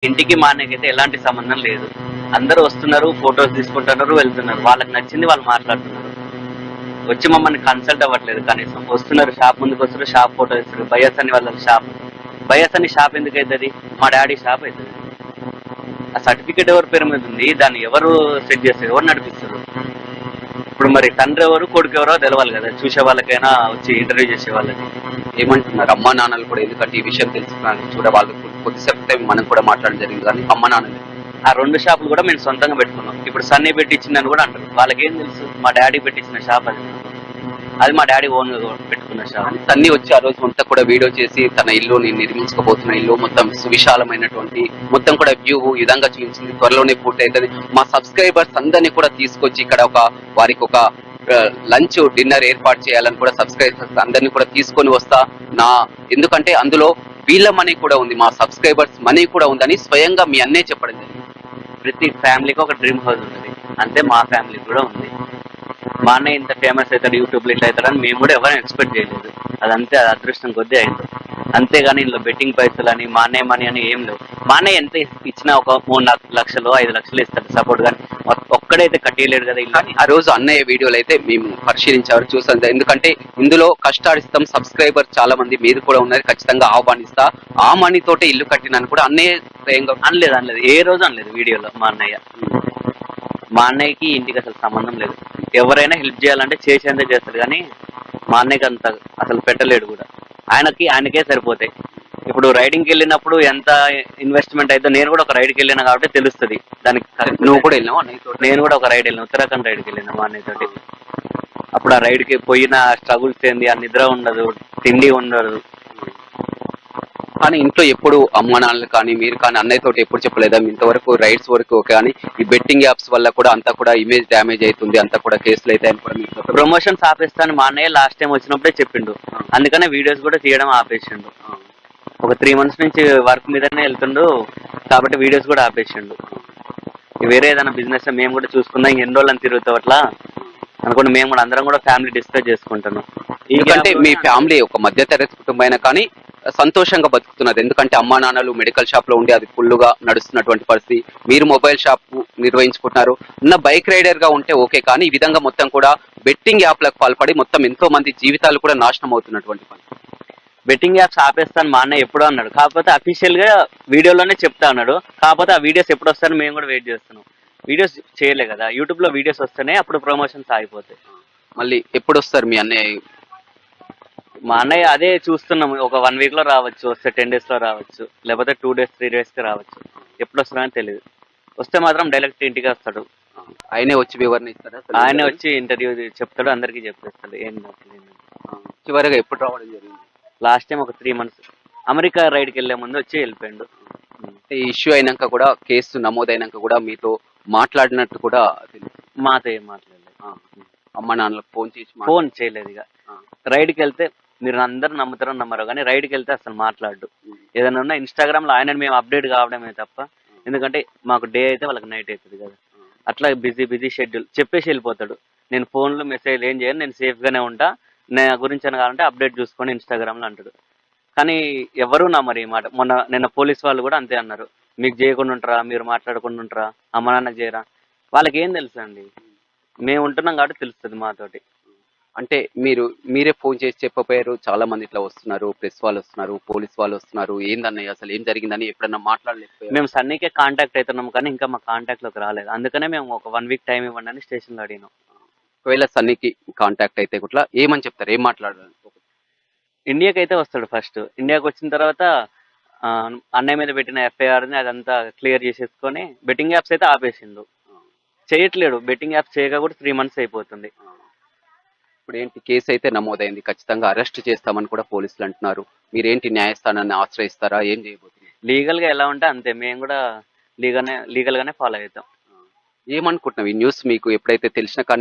ఇంటికి మా అన్నయ్యకైతే ఎలాంటి సంబంధం లేదు. అందరూ వస్తున్నారు, ఫోటోస్ తీసుకుంటున్నారు, వెళ్తున్నారు. వాళ్ళకి నచ్చింది వాళ్ళు మాట్లాడుతున్నారు. వచ్చి మమ్మల్ని కన్సల్ట్ అవ్వట్లేదు కనీసం. వస్తున్నారు, షాప్ ముందుకు వస్తున్నారు, షాప్ ఫోటో ఇస్తారు. బయస్ అని వాళ్ళ షాప్. బయస్ అని షాప్ ఎందుకు అవుతుంది? మా డాడీ షాప్ అవుతుంది. ఆ సర్టిఫికేట్ ఎవరి పేరు మీద ఉంది? దాన్ని ఎవరు సెట్ చేస్తారు? ఎవరు నడిపిస్తారు? ఇప్పుడు మరి తండ్రి ఎవరు, కొడుకు ఎవరో తెలవాలి కదా, చూసే వాళ్ళకైనా, వచ్చి ఇంటర్వ్యూ చేసే వాళ్ళకి. ఏమంటున్నారు అమ్మా నాన్నలు కూడా? ఎందుకంటే ఈ విషయం తెలుసుకున్నాను చూడ వాళ్ళు కొద్దిసేపు టైం మనం కూడా మాట్లాడడం జరిగింది, కానీ అమ్మా నాన్నలు ఆ 2 షాపులు కూడా మేము సొంతంగా పెట్టుకున్నాం. ఇప్పుడు సన్నీ పెట్టించిందని కూడా అంటారు. వాళ్ళకేం తెలుసు? మా డాడీ పెట్టించిన షాప్ అది. అది మా డాడీ ఓన్ పెట్టుకున్న షాప్. సన్నీ వచ్చి ఆ రోజు అంతా కూడా వీడియో చేసి తన ఇల్లుని నిర్మించుకోబోతున్న ఇల్లు మొత్తం సువిశాలమైనటువంటి మొత్తం కూడా వ్యూ ఈ విధంగా చూపించింది. త్వరలోనే పూర్తి అవుతుంది. మా సబ్స్క్రైబర్స్ అందరినీ కూడా తీసుకొచ్చి ఇక్కడ వారికి ఒక లంచ్ డిన్నర్ ఏర్పాటు చేయాలని కూడా సబ్స్క్రైబర్స్ అందరినీ కూడా తీసుకొని వస్తా. ఎందుకంటే అందులో వీళ్ళ మనీ కూడా ఉంది, మా సబ్స్క్రైబర్స్ మనీ కూడా ఉందని స్వయంగా మీ అన్నే చెప్పడం జరిగింది. ప్రతి ఫ్యామిలీకి ఒక డ్రీమ్ హౌస్ ఉంటుంది, అంతే మా ఫ్యామిలీకి కూడా ఉంది. మా అన్నయ్య ఇంత ఫేమస్ అవుతాడు, యూట్యూబ్లో ఇట్లా అవుతాడని మేము కూడా ఎవరైనా ఎక్స్పెక్ట్ చేయలేదు. అదంతే, అది అదృష్టం కొద్దీ అయింది. అంతేగాని ఇందులో బెట్టింగ్ పైసలు అని, మా అన్నయ్య మనీ అని ఏం లేవు. మా అన్నయ్య ఎంత ఇచ్చినా ఒక 3 లక్షలు 5 లక్షలు ఇస్తాడు సపోర్ట్, కానీ ఒక్కడైతే కట్టేయలేడు కదా ఇల్లు. ఆ రోజు అన్నయ్య వీడియోలు అయితే మేము పరిశీలించారు, చూసాం. ఎందుకంటే ఇందులో కష్టాడిస్తాం సబ్స్క్రైబర్ చాలా మంది మీరు కూడా ఉన్నారు, ఖచ్చితంగా ఆహ్వానిస్తా, ఆ మనీ తోటే ఇల్లు కట్టినాను కూడా అన్నయ్య స్వయంగా అనలేదు, ఏ రోజు అనలేదు వీడియోలో. మా అన్నయ్యకి ఇంటికి అసలు సంబంధం లేదు. ఎవరైనా హెల్ప్ చేయాలంటే చేసేందే చేస్తాడు, కానీ మా అన్నయ్యకి అంత అసలు పెట్టలేడు కూడా. ఆయనకే సరిపోతాయి. ఇప్పుడు రైడింగ్కి వెళ్ళినప్పుడు ఎంత ఇన్వెస్ట్మెంట్ అయితే, నేను కూడా ఒక రైడ్కి వెళ్ళినా కాబట్టి తెలుస్తుంది దానికి. నువ్వు కూడా వెళ్ళినావు అన్నయ్యతో? నేను కూడా ఒక రైడ్ వెళ్ళిన, ఉత్తరాఖండ్ రైడ్కి వెళ్ళిన మా అన్నయ్యతోటి. అప్పుడు ఆ రైడ్కి పోయిన స్ట్రగుల్స్ ఏంది, ఆ నిద్ర ఉండదు, తిండి ఉండదు. కానీ ఇంట్లో ఎప్పుడు అమ్మ నాన్నలు కానీ మీరు కానీ అన్నయ్యతో ఎప్పుడు చెప్పలేదా ఇంతవరకు రైడ్స్ వరకు? కానీ ఈ బెట్టింగ్ యాప్స్ వల్ల కూడా అంతా కూడా ఇమేజ్ డ్యామేజ్ అవుతుంది, అంతా కూడా కేసులు అయితే ప్రమోషన్స్ ఆపేస్తాను మా అన్నయ్య లాస్ట్ టైం వచ్చినప్పుడే చెప్పిండు. అందుకనే వీడియోస్ కూడా తీయడం ఆపేసిండు. ఒక 3 months నుంచి వర్క్ మీదనే వెళ్తుండు కాబట్టి వీడియోస్ కూడా ఆపేసిండు. వేరే ఏదైనా బిజినెస్ మేము కూడా చూసుకుందాం, ఎన్ని రోజులని తిరుగుతాం అట్లా అనుకుంటే మేము కూడా అందరం కూడా ఫ్యామిలీ డిస్కస్ చేసుకుంటాను. ఎందుకంటే మీ ఫ్యామిలీ ఒక మధ్యతరగతి కుటుంబం అయినా కానీ సంతోషంగా బతుకుతున్నది. ఎందుకంటే అమ్మా నాన్నలు మెడికల్ షాప్ లో ఉండి అది ఫుల్గా నడుస్తున్నటువంటి పరిస్థితి, మీరు మొబైల్ షాప్ నిర్వహించుకుంటున్నారు. ఉన్న బైక్ రైడర్ గా ఉంటే ఓకే, కానీ ఈ విధంగా మొత్తం కూడా బెట్టింగ్ యాప్లకు పాల్పడి మొత్తం ఎంతో మంది జీవితాలు కూడా నాశనం అవుతున్నటువంటి పరిస్థితి. బెట్టింగ్ యాప్స్ ఆపేస్తాను మా అన్నయ్య ఎప్పుడో అన్నాడు, కాకపోతే అఫీషియల్ గా వీడియోలోనే చెప్తా అన్నాడు. కాకపోతే ఆ వీడియోస్ ఎప్పుడు వస్తాయని మేము కూడా వెయిట్ చేస్తున్నాం. వీడియోస్ చేయలే కదా, యూట్యూబ్ లో వీడియోస్ వస్తేనే అప్పుడు ప్రమోషన్స్ ఆగిపోతాయి. మళ్ళీ ఎప్పుడు వస్తారు మీ అన్నయ్య? మా అన్నయ్య అదే చూస్తున్నాం, ఒక 1 week లో రావచ్చు, వస్తే 10 days లో రావచ్చు, లేకపోతే 2 days 3 days కి రావచ్చు. ఎప్పుడు వస్తున్నారని తెలియదు. వస్తే మాత్రం డైరెక్ట్ ఇంటికి వస్తాడు. ఆయనే వచ్చి వివరణ ఇస్తారా? ఆయనే వచ్చి ఇంటర్వ్యూ చెప్తాడు, అందరికీ చెప్పేస్తాడు ఏం. చివరిగా ఎప్పుడు రావడం జరిగింది? లాస్ట్ టైం ఒక 3 months అమెరికా రైడ్కి వెళ్లే ముందు వచ్చి వెళ్ళిపోయాడు. ఈ ఇష్యూ అయినాక కూడా, కేసు నమోదైనాక కూడా మీతో మాట్లాడినట్టు కూడా మాతో ఏం మాట్లాడలేదు. అమ్మ నాన్నలకు ఫోన్ చేయలేదు. ఇక రైడ్కి వెళ్తే మీరు అందరూ నమ్ముతారో నమ్మరో కానీ రైడ్కి వెళ్తే అసలు మాట్లాడు. ఏదైనా ఉన్నా ఇన్స్టాగ్రామ్ లో ఆయన మేము అప్డేట్ కావడమే తప్ప, ఎందుకంటే మాకు డే అయితే వాళ్ళకి నైట్ అవుతుంది కదా, అట్లా బిజీ షెడ్యూల్ చెప్పేసి వెళ్ళిపోతాడు. నేను ఫోన్లో మెసేజ్ ఏం చేయను, నేను సేఫ్ గానే ఉంటా, నా గురించి అని కావాలంటే అప్డేట్ చూసుకొని ఇన్స్టాగ్రామ్ లో అంటాడు. కానీ ఎవరు నమ్మరు ఈ మాట. నిన్న పోలీస్ వాళ్ళు కూడా అంతే అన్నారు, మీకు చేయకుండా ఉంటారా, మీరు మాట్లాడకుండా ఉంటారా, అమ్మ నాన్న చేయరా. వాళ్ళకి ఏం తెలుసు అండి, మేము ఉంటున్నాం కాబట్టి తెలుస్తుంది మాతోటి. అంటే మీరే ఫోన్ చేసి చెప్పపోయారు, చాలా మంది ఇట్లా వస్తున్నారు, ప్రెస్ వాళ్ళు వస్తున్నారు, పోలీస్ వాళ్ళు వస్తున్నారు, ఏందన్నయ్య అసలు ఏం జరిగిందని ఎప్పుడన్నా మాట్లాడలేకపోయారు? మేము సన్నీకే కాంటాక్ట్ అవుతున్నాం కానీ ఇంకా మా కాంటాక్ట్ లోకి రాలేదు. అందుకనే మేము ఒక 1 week టైం ఇవ్వండి అని స్టేషన్లో అడిగినాం. ఒకవేళ సన్నీకి కాంటాక్ట్ అయితే కూడా ఏమని చెప్తారు, ఏం మాట్లాడారు? ఇండియాకి అయితే వస్తాడు ఫస్ట్. ఇండియాకి వచ్చిన తర్వాత అన్నయ్య మీద పెట్టిన ఎఫ్ఐఆర్ని అదంతా క్లియర్ చేసేసుకొని బెట్టింగ్ యాప్స్ అయితే ఆపేసిండు, చేయట్లేడు. బెట్టింగ్ యాప్స్ చేయగా కూడా 3 months అయిపోతుంది. ఇప్పుడు ఏంటి, కేసు అయితే నమోదైంది, ఖచ్చితంగా అరెస్ట్ చేస్తామని కూడా పోలీసులు అంటున్నారు. మీరేంటి న్యాయస్థానాన్ని ఆశ్రయిస్తారా, ఏం చేయబోతున్నారు? లీగల్ గా ఎలా ఉంటే అంతే, మేము కూడా లీగల్ గానే ఫాలో అవుతాం. ఏమనుకుంటున్నావు ఈ న్యూస్ మీకు ఎప్పుడైతే తెలిసిన